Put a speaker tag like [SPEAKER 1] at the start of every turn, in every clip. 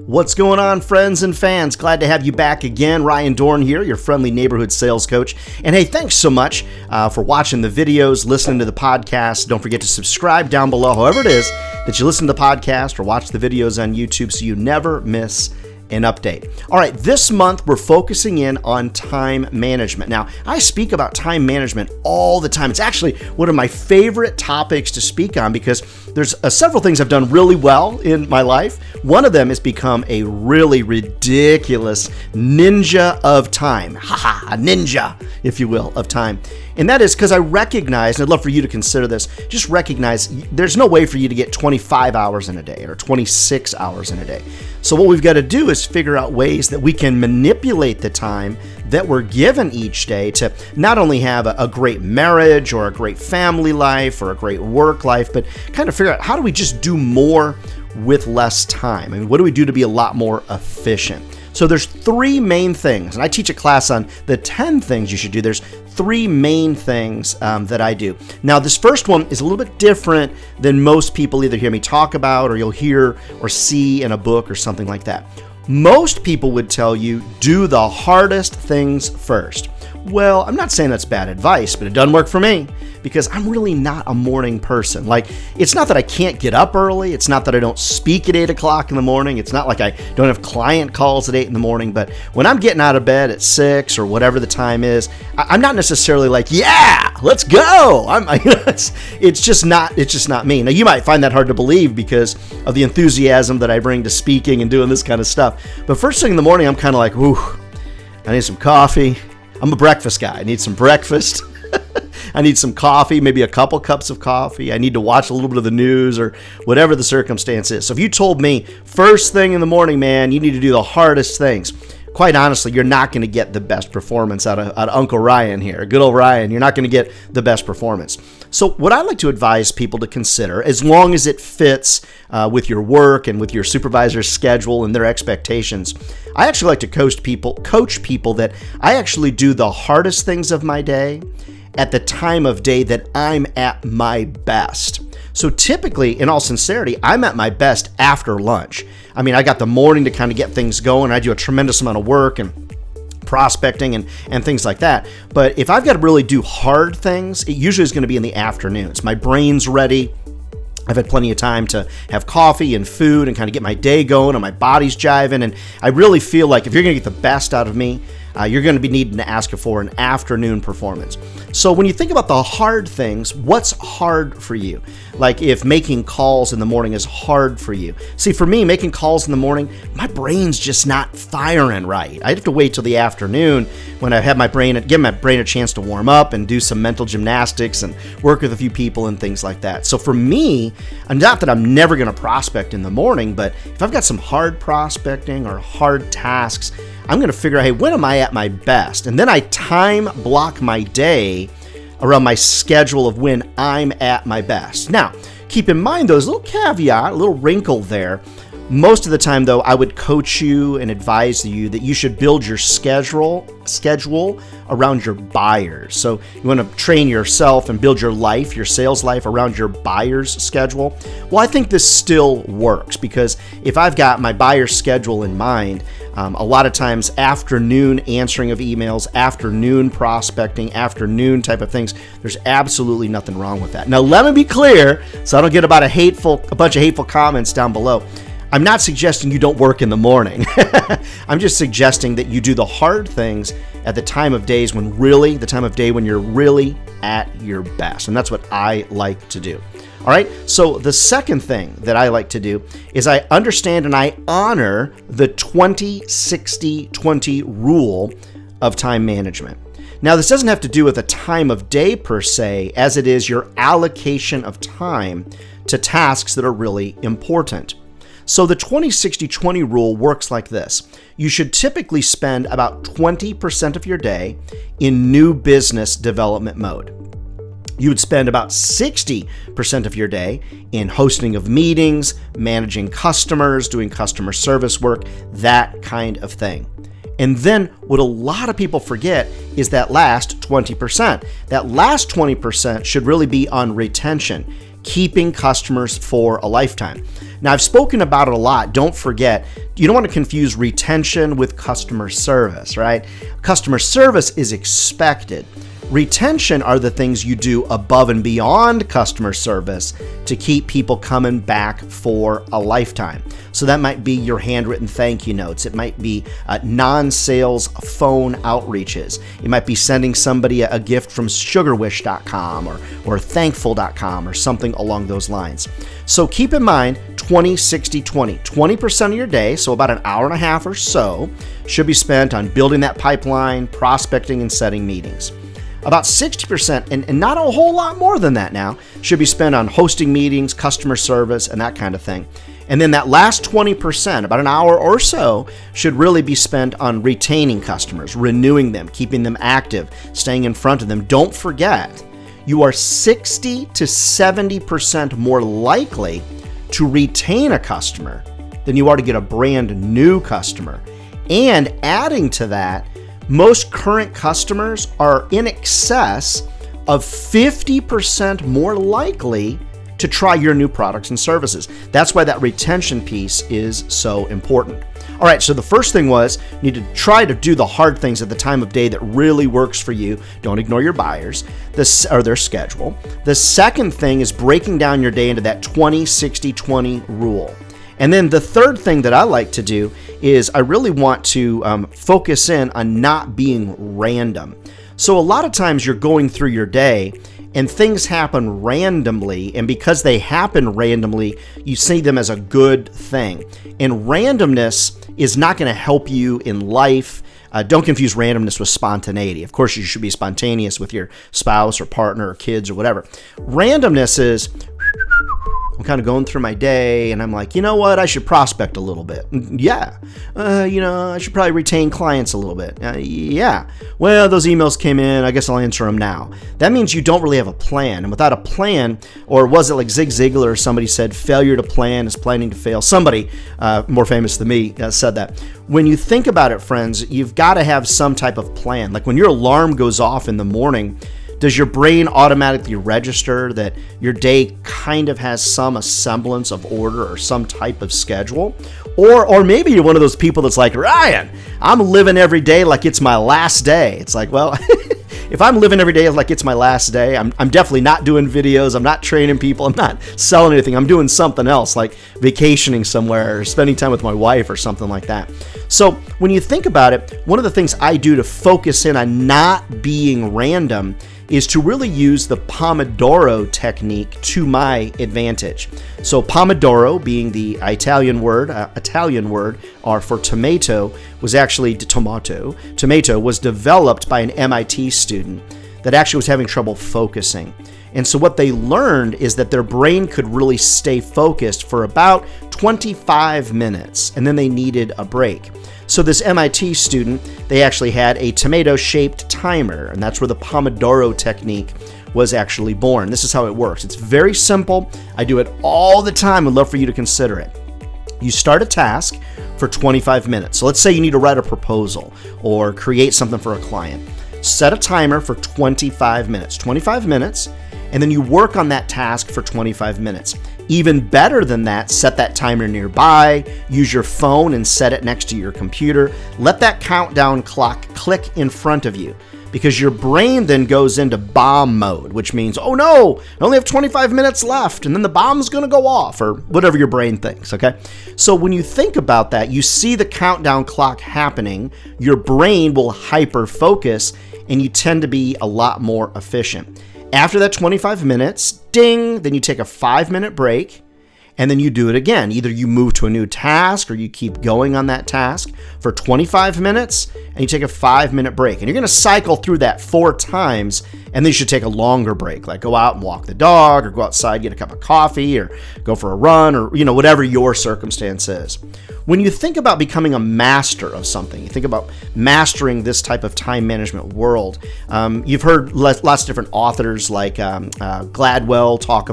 [SPEAKER 1] What's going on, friends and fans? Glad to have you back again. Ryan Dohrn here, your friendly neighborhood sales coach. And hey, thanks so much for watching the videos, listening to the podcast. Don't forget to subscribe down below, however it is that you listen to the podcast or watch the videos on YouTube so you never miss an update. All right, this month we're focusing in on time management. Now, I speak about time management all the time. It's actually one of my favorite topics to speak on because there's several things I've done really well in my life. One of them has become a really ridiculous ninja of time. A ninja, if you will, of time. And that is because I recognize, and I'd love for you to consider this, just recognize there's no way for you to get 25 hours in a day or 26 hours in a day. So what we've got to do is figure out ways that we can manipulate the time that we're given each day to not only have a great marriage or a great family life or a great work life, but kind of figure out how do we just do more with less time? I mean, what do we do to be a lot more efficient? So there's three main things, and I teach a class on the 10 things you should do. There's three main things that I do. Now, this first one is a little bit different than most people either hear me talk about or you'll hear or see in a book or something like that. Most people would tell you, do the hardest things first. Well, I'm not saying that's bad advice, but it doesn't work for me because I'm really not a morning person. Like, it's not that I can't get up early. It's not that I don't speak at 8 o'clock in the morning. It's not like I don't have client calls at 8 in the morning. But when I'm getting out of bed at 6 or whatever the time is, I'm not necessarily like, yeah, let's go. It's just not me. Now, you might find that hard to believe because of the enthusiasm that I bring to speaking and doing this kind of stuff. But first thing in the morning, I'm kind of like, whew, I need some coffee. I'm a breakfast guy. I need some breakfast. I need some coffee, maybe a couple cups of coffee. I need to watch a little bit of the news or whatever the circumstance is. So if you told me first thing in the morning, man, you need to do the hardest things, quite honestly, you're not going to get the best performance out of Uncle Ryan here. Good old Ryan. You're not going to get the best performance. So what I like to advise people to consider, as long as it fits with your work and with your supervisor's schedule and their expectations, I actually like to coach people that I actually do the hardest things of my day at the time of day that I'm at my best. So typically, in all sincerity, I'm at my best after lunch. I mean, I got the morning to kind of get things going. I do a tremendous amount of work and prospecting and things like that. But if I've got to really do hard things, it usually is going to be in the afternoons. My brain's ready. I've had plenty of time to have coffee and food and kind of get my day going and my body's jiving. And I really feel like if you're going to get the best out of me, you're going to be needing to ask for an afternoon performance. So when you think about the hard things, what's hard for you? Like if making calls in the morning is hard for you. See, for me, making calls in the morning, my brain's just not firing right. I have to wait till the afternoon when I have give my brain a chance to warm up and do some mental gymnastics and work with a few people and things like that. So for me, not that I'm never going to prospect in the morning, but if I've got some hard prospecting or hard tasks, I'm going to figure out, hey, when am I at my best? And then I time block my day around my schedule of when I'm at my best. Now, keep in mind, though, there's a little caveat, a little wrinkle there. Most of the time, though, I would coach you and advise you that you should build your schedule around your buyers. So you want to train yourself and build your life, your sales life around your buyer's schedule. Well, I think this still works because if I've got my buyer's schedule in mind, a lot of times afternoon answering of emails, afternoon prospecting, afternoon type of things, there's absolutely nothing wrong with that. Now, let me be clear so I don't get about a bunch of hateful comments down below. I'm not suggesting you don't work in the morning. I'm just suggesting that you do the hard things at the time of day when you're really at your best. And that's what I like to do. All right. So the second thing that I like to do is I understand and I honor the 20-60-20 rule of time management. Now, this doesn't have to do with a time of day per se, as it is your allocation of time to tasks that are really important. So the 20-60-20 rule works like this. You should typically spend about 20% of your day in new business development mode. You would spend about 60% of your day in hosting of meetings, managing customers, doing customer service work, that kind of thing. And then what a lot of people forget is that last 20%. That last 20% should really be on retention. keeping customers for a lifetime. Now, I've spoken about it a lot. Don't forget, you don't want to confuse retention with customer service, right? Customer service is expected. Retention are the things you do above and beyond customer service to keep people coming back for a lifetime. So that might be your handwritten thank you notes. It might be non-sales phone outreaches. It might be sending somebody a gift from sugarwish.com or thankful.com or something along those lines. So keep in mind 20, 60, 20. 20% of your day, so about an hour and a half or so, should be spent on building that pipeline, prospecting, and setting meetings. About 60%, and not a whole lot more than that now, should be spent on hosting meetings, customer service, and that kind of thing. And then that last 20%, about an hour or so, should really be spent on retaining customers, renewing them, keeping them active, staying in front of them. Don't forget, you are 60 to 70% more likely to retain a customer than you are to get a brand new customer. And adding to that, most current customers are in excess of 50% more likely to try your new products and services. That's why that retention piece is so important. All right, so the first thing was you need to try to do the hard things at the time of day that really works for you. Don't ignore your buyers or their schedule. The second thing is breaking down your day into that 20-60-20 rule. And then the third thing that I like to do is I really want to focus in on not being random. So a lot of times you're going through your day and things happen randomly, and because they happen randomly, you see them as a good thing. And randomness is not going to help you in life. Don't confuse randomness with spontaneity. Of course, you should be spontaneous with your spouse or partner or kids or whatever. Randomness is, I'm kind of going through my day and I'm like, you know what? I should prospect a little bit. Yeah. I should probably retain clients a little bit. Yeah. Well, those emails came in. I guess I'll answer them now. That means you don't really have a plan. And without a plan, or was it like Zig Ziglar or somebody said, failure to plan is planning to fail? Somebody more famous than me said that. When you think about it, friends, you've got to have some type of plan. Like when your alarm goes off in the morning, does your brain automatically register that your day kind of has some semblance of order or some type of schedule? Or maybe you're one of those people that's like, Ryan, I'm living every day like it's my last day. It's like, well, if I'm living every day like it's my last day, I'm definitely not doing videos. I'm not training people. I'm not selling anything. I'm doing something else, like vacationing somewhere or spending time with my wife or something like that. So when you think about it, one of the things I do to focus in on not being random is to really use the Pomodoro technique to my advantage. So Pomodoro, being the Italian word for tomato, was actually tomato. Tomato was developed by an MIT student that actually was having trouble focusing. And so what they learned is that their brain could really stay focused for about 25 minutes, and then they needed a break. So this MIT student, they actually had a tomato-shaped timer, and that's where the Pomodoro technique was actually born. This is how it works. It's very simple. I do it all the time. I'd love for you to consider it. You start a task for 25 minutes. So let's say you need to write a proposal or create something for a client. Set a timer for 25 minutes. 25 minutes, and then you work on that task for 25 minutes. Even better than that, set that timer nearby, use your phone and set it next to your computer. Let that countdown clock click in front of you, because your brain then goes into bomb mode, which means, oh no, I only have 25 minutes left, and then the bomb's gonna go off, or whatever your brain thinks, okay? So when you think about that, you see the countdown clock happening, your brain will hyper-focus, and you tend to be a lot more efficient. After that 25 minutes, ding, then you take a 5-minute break, and then you do it again. Either you move to a new task or you keep going on that task for 25 minutes, and you take a 5-minute break. And you're going to cycle through that 4 times, and then you should take a longer break, like go out and walk the dog, or go outside, get a cup of coffee, or go for a run, or whatever your circumstance is. When you think about becoming a master of something, you think about mastering this type of time management world, you've heard lots of different authors like Malcolm Gladwell talk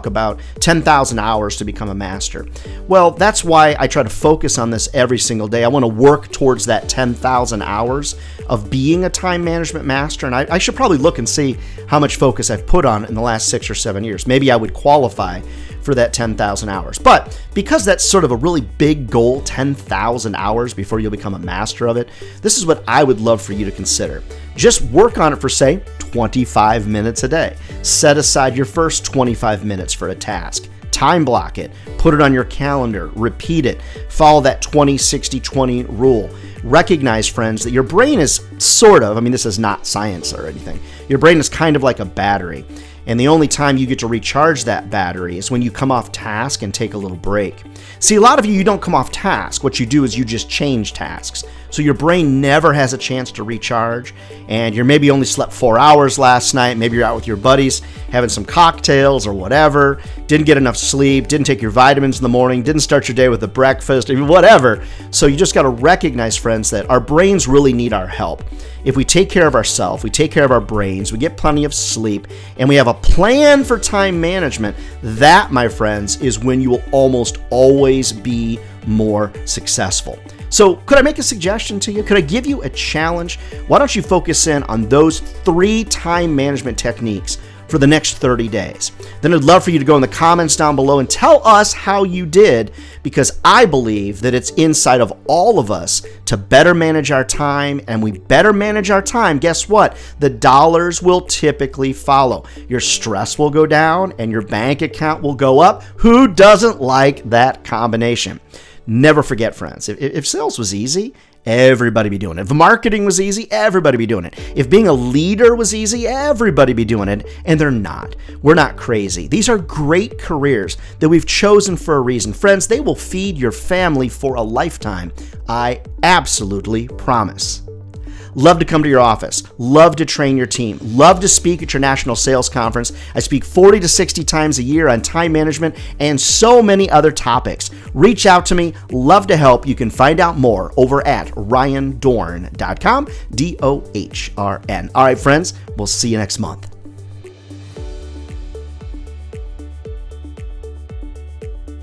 [SPEAKER 1] about about 10,000 hours to become a master. Well, that's why I try to focus on this every single day. I want to work towards that 10,000 hours of being a time management master. And I should probably look and see how much focus I've put on it in the last 6 or 7 years. Maybe I would qualify for that 10,000 hours. But because that's sort of a really big goal, 10,000 hours before you'll become a master of it, this is what I would love for you to consider. Just work on it for, say, 25 minutes a day. Set aside your first 25 minutes for a task. Time block it. Put it on your calendar. Repeat it. Follow that 20-60-20 rule. Recognize, friends, that your brain is sort of, this is not science or anything. Your brain is kind of like a battery. And the only time you get to recharge that battery is when you come off task and take a little break. See, a lot of you don't come off task. What you do is you just change tasks. So your brain never has a chance to recharge, and you're maybe only slept 4 hours last night. Maybe you're out with your buddies having some cocktails or whatever, didn't get enough sleep, didn't take your vitamins in the morning, didn't start your day with a breakfast, whatever. So you just got to recognize, friends, that our brains really need our help. If we take care of ourselves, we take care of our brains, we get plenty of sleep, and we have a plan for time management, that, my friends, is when you will almost always be more successful. So could I make a suggestion to you? Could I give you a challenge? Why don't you focus in on those 3 time management techniques for the next 30 days? Then I'd love for you to go in the comments down below and tell us how you did, because I believe that it's inside of all of us to better manage our time, and we better manage our time. Guess what? The dollars will typically follow. Your stress will go down and your bank account will go up. Who doesn't like that combination? Never forget, friends, if sales was easy, everybody be doing it. If marketing was easy, everybody be doing it. If being a leader was easy, everybody be doing it. And they're not. We're not crazy. These are great careers that we've chosen for a reason. Friends, they will feed your family for a lifetime. I absolutely promise. Love to come to your office. Love to train your team. Love to speak at your national sales conference. I speak 40 to 60 times a year on time management and so many other topics. Reach out to me. Love to help. You can find out more over at ryandohrn.com, Dohrn. All right, friends, we'll see you next month.